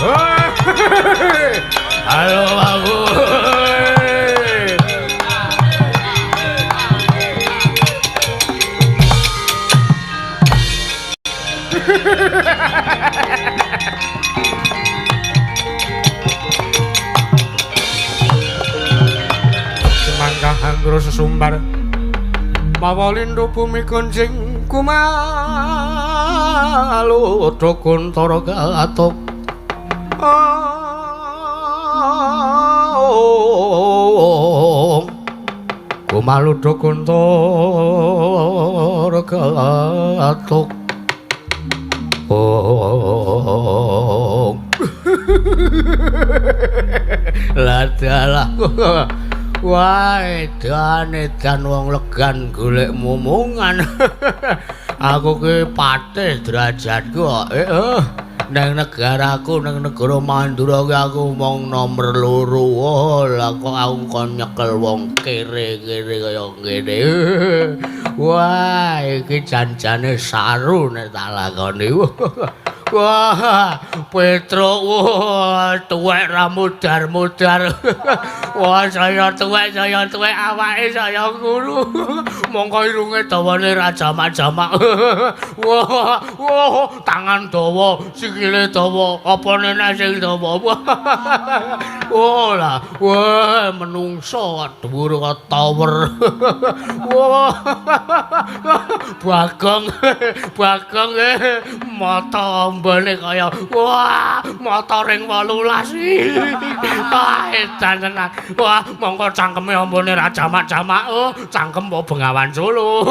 Halo aku. Semangkah anggur sesumbar mawalindo bumi konjing kumalu dokuntara katok kumalu dokuntara katok ladalah wah edan wong legan golek momongan aku ki patih derajatku nang negaraku nang negara Mandura ki aku mung nomor 2 lah kok aku kon nyekel wong kere-kere kaya ngene wah iki janjane saru nek tak lakoni wah Petro wah tuwek ra mudar-mudar wah saya tuwek awake saya guru mongko irunge dawane ra jamak-jamak wah tangan dawa sikile dawa apa nene sing dawa wah menungso dhuwur kaya tower wah bagong mata ambane kaya wah mata ring 18 edan tenan wah mongko cangkeme ambane ra jamak-jamak cangkem apa Bengawan Solo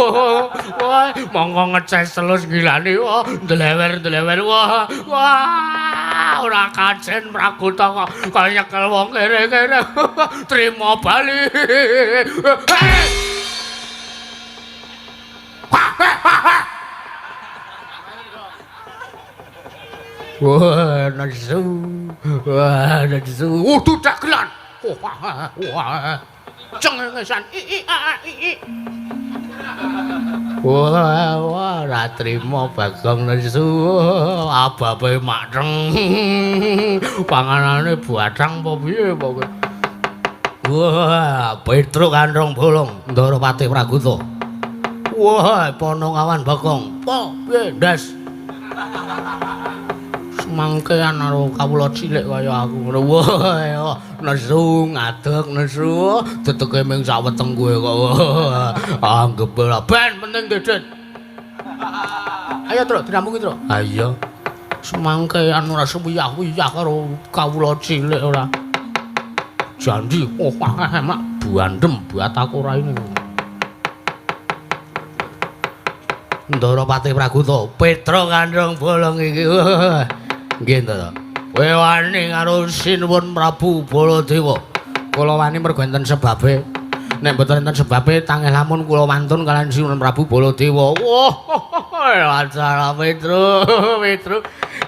wah mongko ngeces telus gilani wah ndlewer wah ora kajen prakuta kok kaya nyekel wong kere-kere trimo bali wah nesu waduh dagelan wah cengengesan wah ra trimo Bagong nesu ababe matreng panganane batang apa piye pokoke wah Petro kandhong bolong Ndara Patih Praguta wah Panongawan Bagong piye ndas mangkean karo kawula cilik kaya aku ngono. Wah, nesu ngadeg nesu teteke ming saweteng kowe kok. Anggep ora ben penting Dedet. Ayo, Truk, dirampung Truk. Ha iya. Semangkean ora sewiyah-wiyah karo kawula cilik ora. Janji, mak buandem buat aku ora ini. Ndara Patih Praguta, Petro kandhong bolong iki. Nggih to. Kowe wani karo Sinuwun Prabu Baladewa. Kula wani mergo enten sebabe. Nek mboten enten sebabe tangih lamun kula wantun kalian Sinuwun Prabu Baladewa. Wah, acara Petro.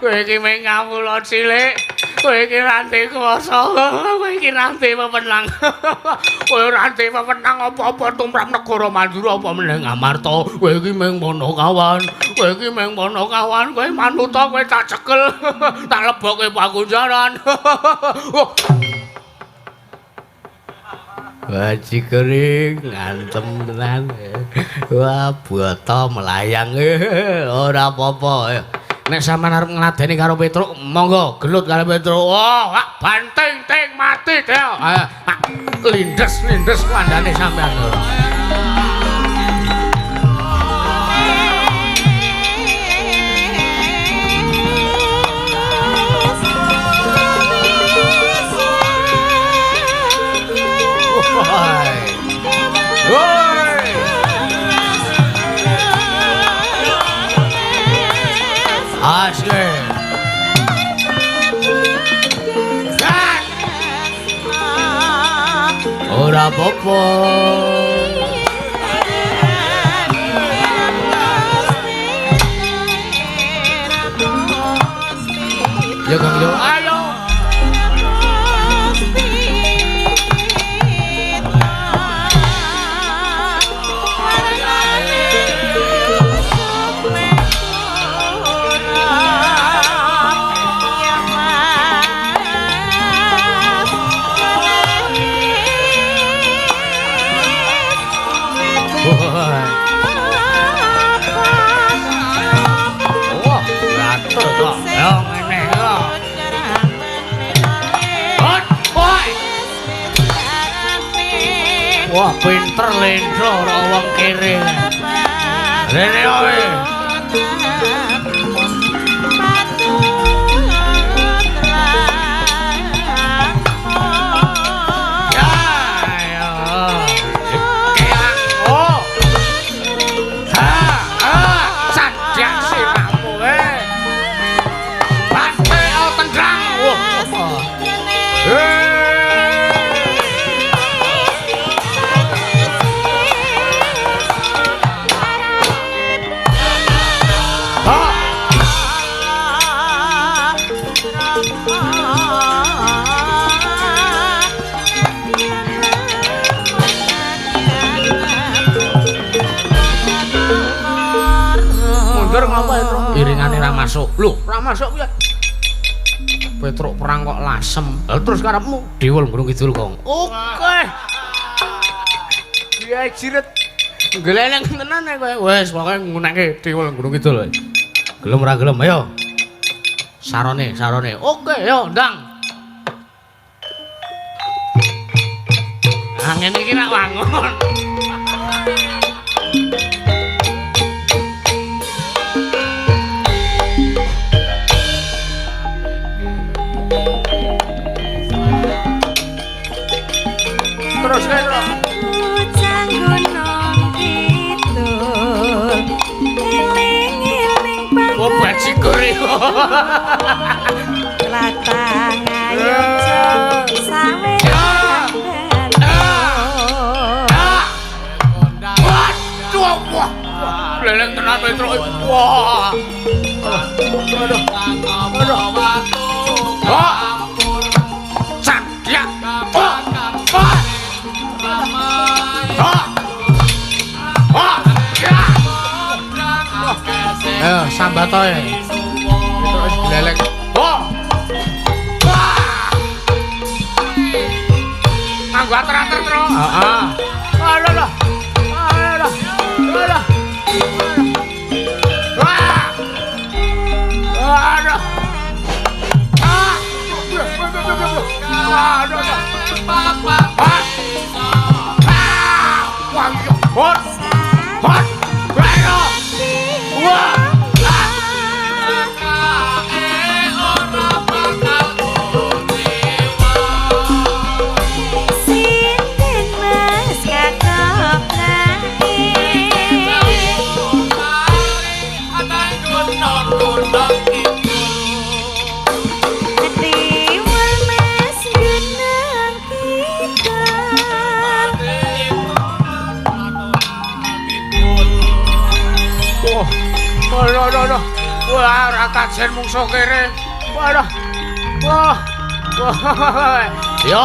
Kowe iki mung kawula cilik. Kowe iki ranti kuwasa. Kowe iki ranti pemenang. Kowe ranti pemenang apa-apa tumrap negara Mandura apa meneh Ngamarta. Kowe iki mung Panakawan. Kowe iki mung Panakawan. Kowe manuta kowe tak cekel. Tak lebokke Pakunjaran. Waji kering ngantem tenan. Wah, boto melayang ora apa-apa. Nek sampean arep ngladeni karo Petruk, monggo gelut karo Petruk. Oh, banting ting mati dia. Lindes kandhane sampean. Asli. Ora apa-apa. Yo Kang yo. Ayo. Wah, pinter lendro ora wong kere. Rene wae. Iringane ra masuk. Lho, ra masuk piye? Petruk perang kok lasem. Lah terus karepmu Dewul Gunung Kidul, Kong. Oke. Iya jiret. Geleleng tenan kowe. Wis pokoke ngunekke Dewul Gunung Kidul. Gelem ora gelem, ayo. Sarone. Oke, yo, ndang. Nah, ngene iki rak wangun. Terus Ujang gunung kidul iling-iling bangga. Oh, bajigur iku. Latang ayo sawe. Wah. Leleng tenan Petruk. Wah. Aduh. Sadyak. Ayo sambatoe. Terus dilelek. Wah. Nganggo ater-ater terus. Heeh. Alah. Aduh. Waduh. Wah, ora kajen mungsuh kere. Waduh. Wah. Yo.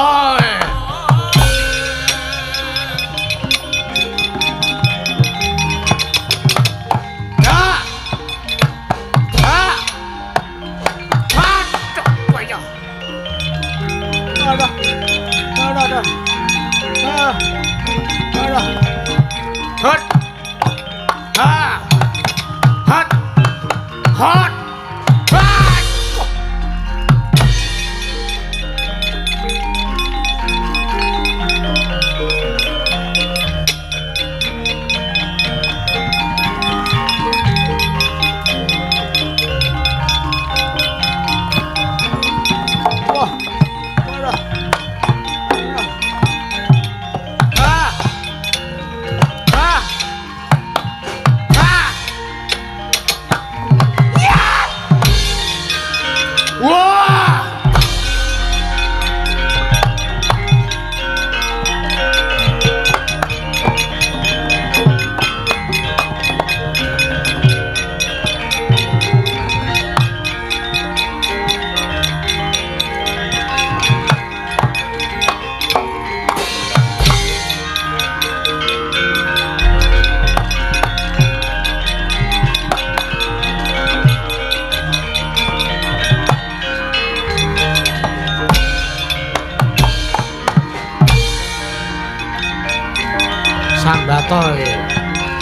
Sambatoe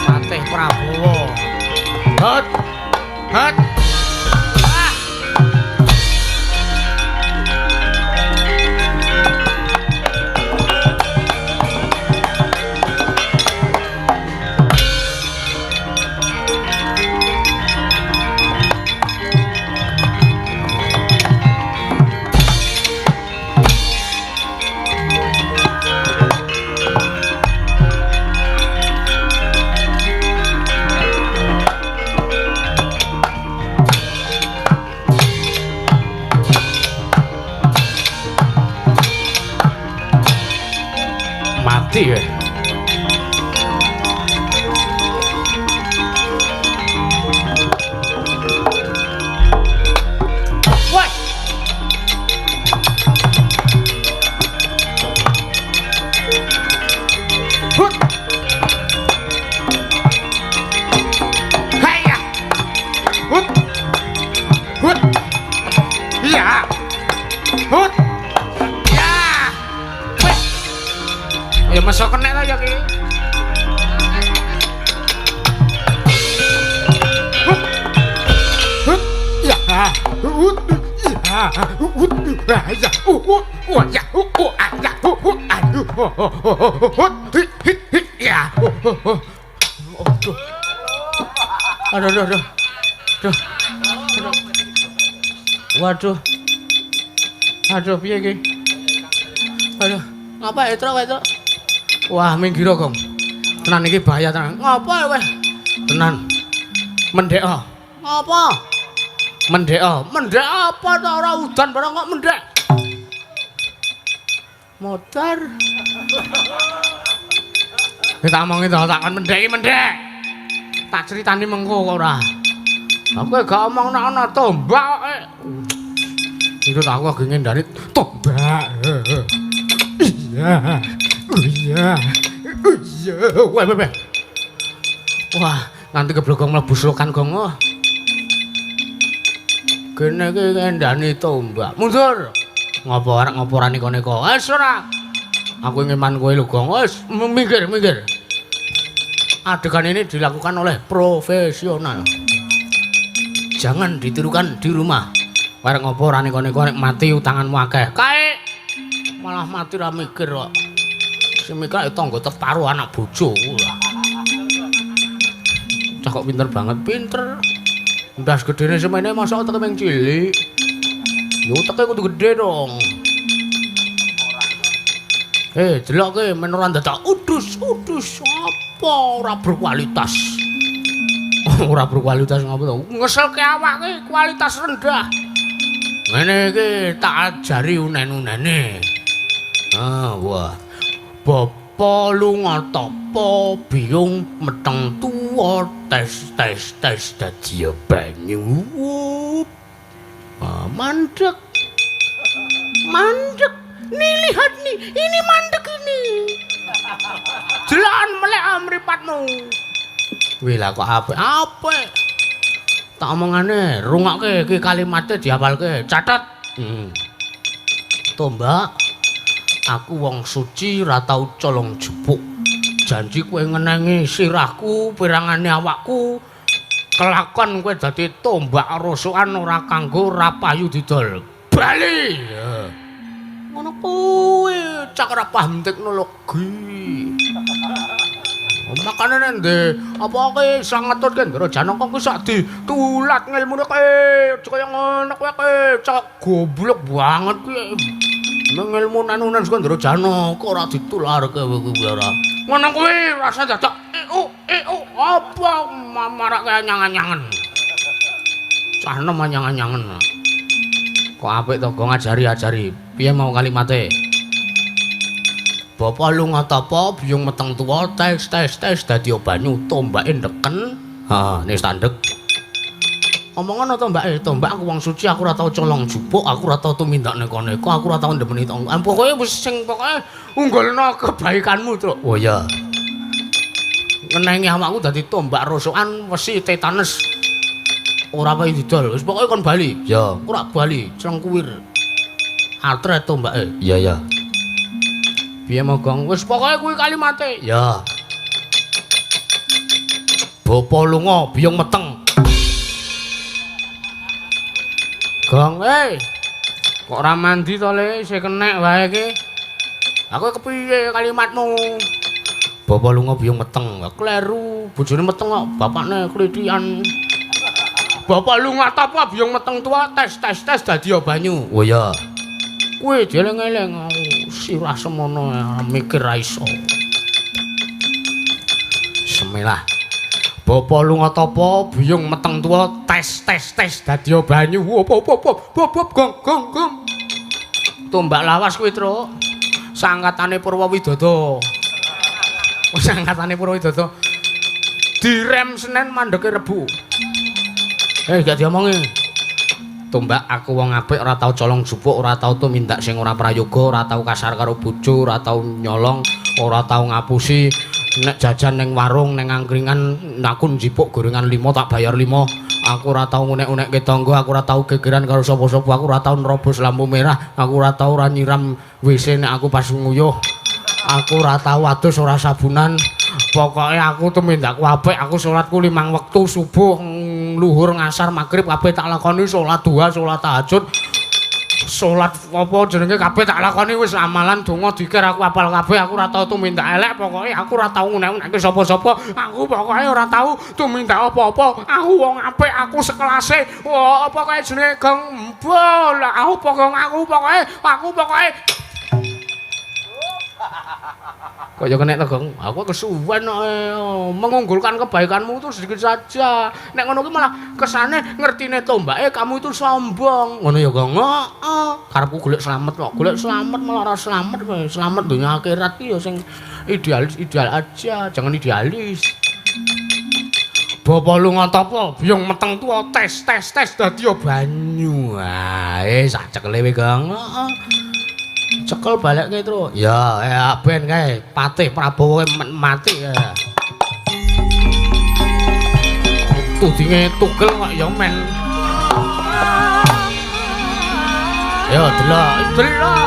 Patih Prabowo. Hot. mati ya. Masuk kena ta ya ki. Ya. Ya. Aduh. Waduh. Aduh piye ki? Aduh, ngapa itu? Wah, minggir kok. Tenan iki bahaya tenan. Ngapa weh? Tenan. Mendek. Ngapa? Mendek. Mendek apa ta ora udan barang kok mendek? Motor. Kita omongi to takon mendek. Tak critani mengko kok ora. Aku gak omong nek ana tombak kok. Itu tak aku lagi ngendani tombak. Iya. Weh. Wah, nanti keblogong mlebu slokan gong. Kene iki ngendani tombak. Mundur. Ngopo arek ngoporani kene kok. Wis ora. Aku ngeman kowe lho gong. Wis minggir. Adegan ini dilakukan oleh profesional. Jangan ditirukan di rumah. Arek ngoporani kene kok mati utanganmu akeh. Kae malah mati ra mikir kok. Semika tangga teparu anak bojo. Cah kok pinter banget, pinter. Ndas gedene semene masa teke ming cilik. Yo teke kudu gede dong. Delok ke men ora dadak udus. Apa ora berkualitas? Ora berkualitas ngapa to? Ngeselke awake kualitas rendah. Ngene iki tak ajari unen-unene. Wah. Bapa lunga tapa biyung meteng tuwa tes dadi banyu. Mandek. Nih lihat nih, ini mandek ini. Jalan melek mripatmu. Wih lah kok apa? Tak omongane, rungokke iki kalimate dihafalke. Catet. Tombak. Aku wong suci ra tau colong jupuk. Janji kowe ngenengi sirahku, pirangane awakku. Kelakon kowe dadi tombak rosokan ora kanggo rapayu didol. Bali. Ngono kuwi cak ora paham teknologi. Makane nende apa kowe iso ngetut Kendra Janaka kuwi sak ditulat ngilmune kowe. Kaya ngono kowe cak goblok banget kuwi. Ngilmu nanunan Kendra Janaka ora ditularke kuwi ora. Ngono kuwi rasa dadak apa marake anyang-anyangen. Cah nem anyang-anyangen. Kok apik to go ngajari-ajari. Piye mau kalimate? Bapa lunga tapa biyung meteng tuwa tes dadi banyu tombake ndeken. Nis tandek. Omongan to tombak aku wong suci aku ora tau colong jupuk, aku ora tau tumindak neko-neko, aku ora tau ndemeni tong. Pokoke wis sing pokoke unggulna kebaikanmu, Truk. Oh iya. Ngenengi awakku dadi tombak rosokan wesi tetanus. Ora payu didol, wis pokoke kon bali. Ya, ora bali, cengkuwir. Atret tombake. Iya. Piye mogong? Wis pokoke kuwi kalimate. Ya. Bapa lunga biyung meteng. Gong, kok ora mandi to Le, isih kenek wae iki. Aku kepiye kalimatmu? Bapa lunga biyung meteng, kleru, bojone meteng kok, bapakne klithian. Bapak lunga tapa biyung meteng tua tes dadi banyu. Oh ya. Kuwi jeleng-eleng sirah semono mikir ra iso. Semelah. Bapa lunga tapa biyung meteng tua tes dadi banyu. Bop gong. Tombak lawas kuwi, Truk. Sangkatane Purwawidada. Wis angkatane Purwododo. Direm Senin mandeke Rebu. Gak diomongi. Tombak aku wong apik ora tau colong jupuk, ora tau tumindak sing ora prayoga, ora tau kasar karo bojo, ora tau nyolong, ora tau ngapusi. Nek jajan ning warung ning angkringan aku njipuk gorengan 5 tak bayar 5. Aku ora tau ngunek-unekke tangga, aku ora tau gegeran karo sapa-sapa, aku ora tau nerobos lampu merah, aku ora tau ora nyiram WC nek aku pas nguyuh. Aku ora tau adus ora sabunan. Pokoke aku tumindakku apik, aku salatku 5 wektu subuh, luhur, ngasar, magrib kabeh tak lakoni, salat duha, salat tahajud. Salat apa jenenge kabeh tak lakoni wis amalan donga dikir aku apal kabeh, aku ora tau tumindak elek, pokoke aku ora tau ngunek-unekke sapa-sapa. Aku pokoke ora tau tumindak apa-apa. Aku wong apik, aku sekelase. Apa kae jenenge gembol. Aku pokoke kaya kena tegong, aku kesuwen mengunggulkan kebaikanmu itu sedikit saja. Nek ngono ki malah kesane ngertine tombake kamu itu sombong. Ngono ya, Gong. Heeh. Karepku golek slamet kok. Golek slamet malah ora slamet kowe. Slamet donya akhirat ki ya sing ideal aja, jangan idealis. Bapa lunga tapa, biyong meteng tuwa tes dadi banyu. Sak cekele kowe, Gong. Heeh. Cekel balekke terus. Ya, ben kae Patih Prabowo mati ya. Tudinge tugel kok ya men. Ya delok.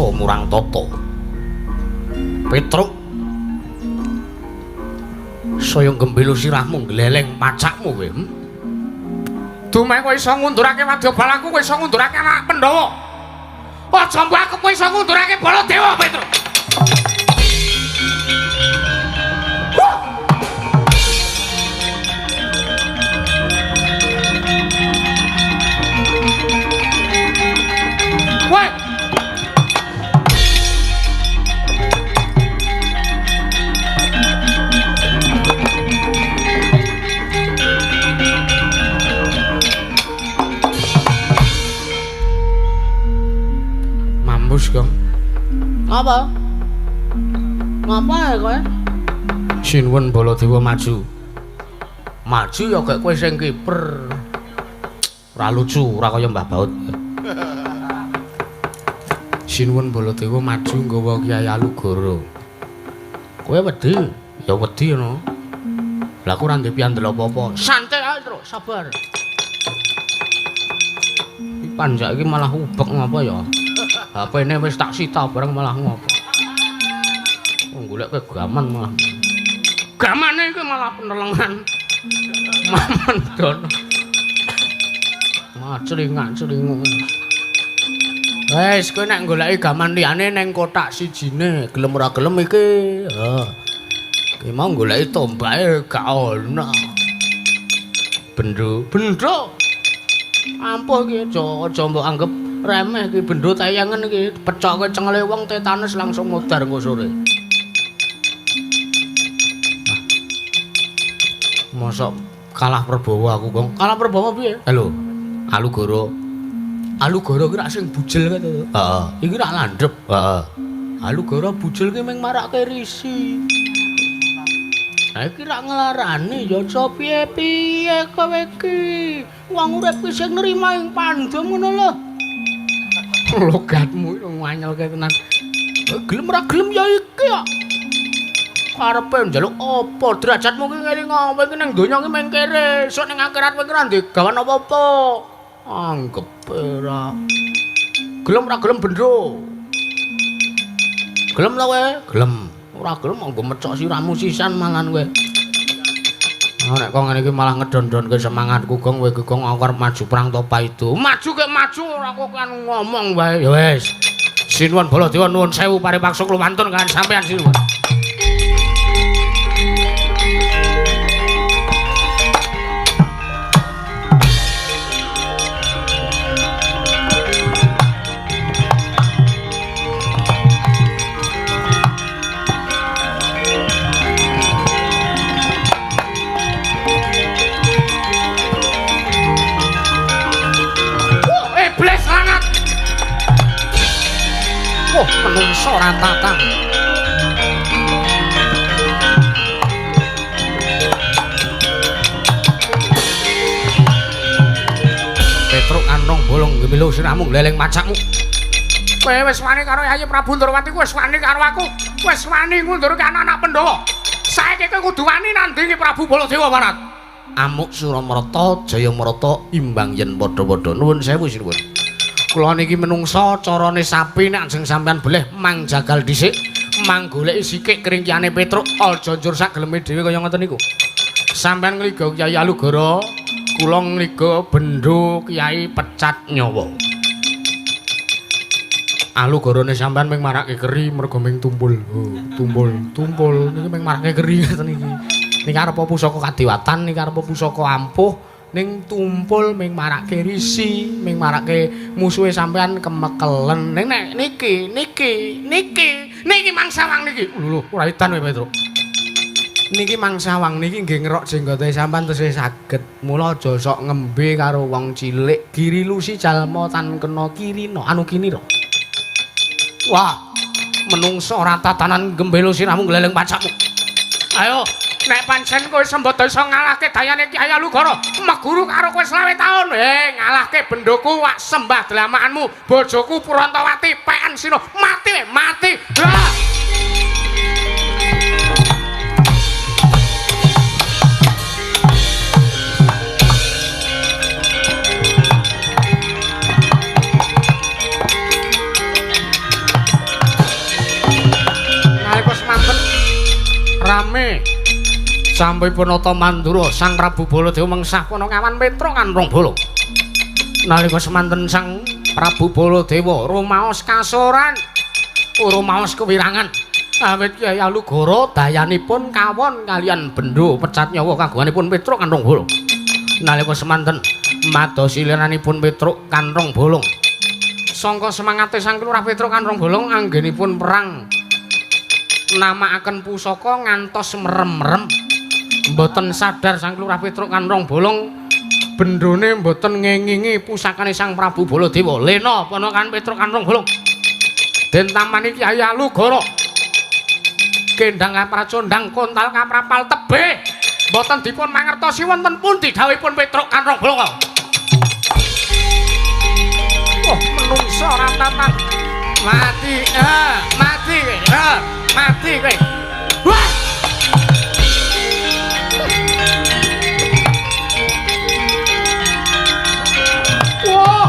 Murang Toto Petruk saya gembelu sirahmu gleleng macakmu kowe dumeh kowe iso ngundurake wadyabal aku kowe iso ngundurake anak Pandhawa aja mbok aku kowe iso ngundurake Baladewa Petruk Apa? Ngapae kowe? Sinuwun Baladewa maju. Maju ya gek kowe sing kiper. Ora lucu, ora kaya Mbah Baut. Sinuwun Baladewa maju nggawa Kyai Alugara. Kowe wedi? Ya wedi ngono. Lah aku ora ndek piandel apa-apa. Santai ae, Tru, sabar. Iki panjak iki malah ubek ngapa ya? HP-ne wis tak sita bareng malah ngopo. Golek ke gaman malah. Gamane iki malah penelengan. Mamendon. Macring-acring. Wes kowe nek goleki gaman liyane ning kotak sijine, gelem ora gelem iki. Heeh. Ki mau goleki tombake gak ono. Bendho. Ampuh iki aja mbok anggap remeh iki bendho tayangan iki. Pecok kowe cengele wong tetanus langsung mudar engko sore. Mosok kalah Prabowo aku, Gong. Kalah Prabowo piye? Halo. Alugara. Alugara ki rak sing bujel kae to. Heeh. Iki rak landhep. Heeh. Alugara bujel ki mung marake risi. Ha iki rak nglarani ya aja piye-piye kowe iki. Wong urip ki sing nrima ing pandem ngono lho. Logatmu nganyelke tenan. Gelem ora gelem ya iki kok. Karepe njaluk apa derajatmu ki ngeling apa iki ning donya ki mung kere, esuk ning akhirat kowe ora ndek gawan apa-apa. Anggep ora. Gelem ora gelem bendro. Gelem ta kowe? Gelem. Ora gelem monggo mecok sirahmu sisan malan kowe. Nek kok ngene iki malah ngedon-donke semangatku, Gong, kowe Gong arep maju perang topa itu. Maju kek maju ora kok kan ngomong wae. Ya wis. Sinuwun Baladewa nuwun sewu paripaksa kluwantun kan sampean sinuwun. Menungso rantatan. Petruk Anrong bolong gemilu siramu gleleng macakmu. Kowe wis wani karo Yayi Prabu Ndrawati, wis wani karo aku. Wis wani ngundurke anak-anak Pandhawa. Saiki kowe kudu wani nandingi Prabu Baladewa Barat. Amuk Suramarta, Jayamarta imbang yen padha-padha. Nuwun sewu sinuwun. Kula niki menungsa carane sapi nek ajeng sampean boleh mangjagal dhisik, manggoleki sikik keringkiane Petruk, aja njur sak geleme dhewe kaya ngoten niku. Sampean ngliga Kyai Alugara, kula ngliga bendho Kyai Pecat Nyawa. Alugarane sampean mung marake keri mergo ming tumpul. Oh, tumpul niki mung marake keri ngoten iki. Niki arep pusaka kadewatan, niki arep pusaka ampuh. Ning tumpul ming marake risi, ming marake musuhe sampean kemekelen. Ning nek niki mangsawang niki. Lho, ora edan kowe Petruk. Niki mangsawang niki nggih ngerok jenggote sampean tesih saged. Mula aja sok ngembe karo wong cilik. Giri lusi jalma tan kena kirina, anu kinira. Wah, menungso ratatanan gembelo sirahmu gleleng pacakmu. Ayo nek pancen kowe sembada iso ngalahke dayane Kyai Alugara, meguru karo kowe 20 taun. Ngalahke bendoku wak sembah dlamakanmu, bojoku Purantawati peken sira mati. Lah. Nalika semanten rame sampun nata mandura Sang Prabu Baladewa mengsah kono ngawan Petruk Anrong bolong. Nalika semanten Sang Prabu Baladewa rumaos kasoran, rumaos kewirangan. Awit Kyai Alugara dayanipun kawon kalian bendho Pecat Nyawa kagunganipun Petruk Anrong bolong. Nalika semanten madosi liranipun Petruk Anrong bolong. Sangka semangate Sang Lurah Petruk Anrong bolong anggenipun perang namakaken pusaka ngantos merem-merem. Mboten sadar Sang Lurah Petruk Anrong bolong bendhone mboten ngengingi pusakane Sang Prabu Baladewa. Lena panakan Petruk Anrong bolong. Den tamani Kyai Alugara. Kendang kapracondang kontal kaprapal tebih. Mboten dipun mangertosi wonten pundi dawuhipun Petruk Kanrong Blongo. Wah, menungsa rantatan. Mati, mati, mati kowe. Wah! Wah!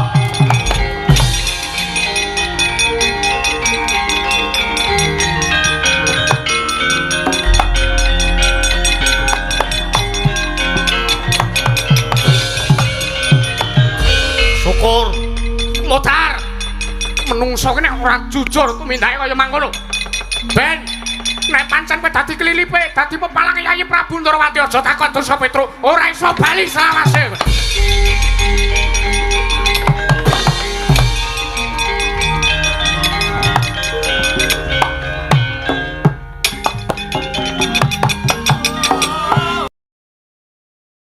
Syukur modar menungso kene ora jujur tumindake kaya mangkono. Ben nek pancen kowe dadi kelilipe, dadi pepalange Yayi Prabu Ndarawati aja takon dosa Petruk, ora iso bali selawase.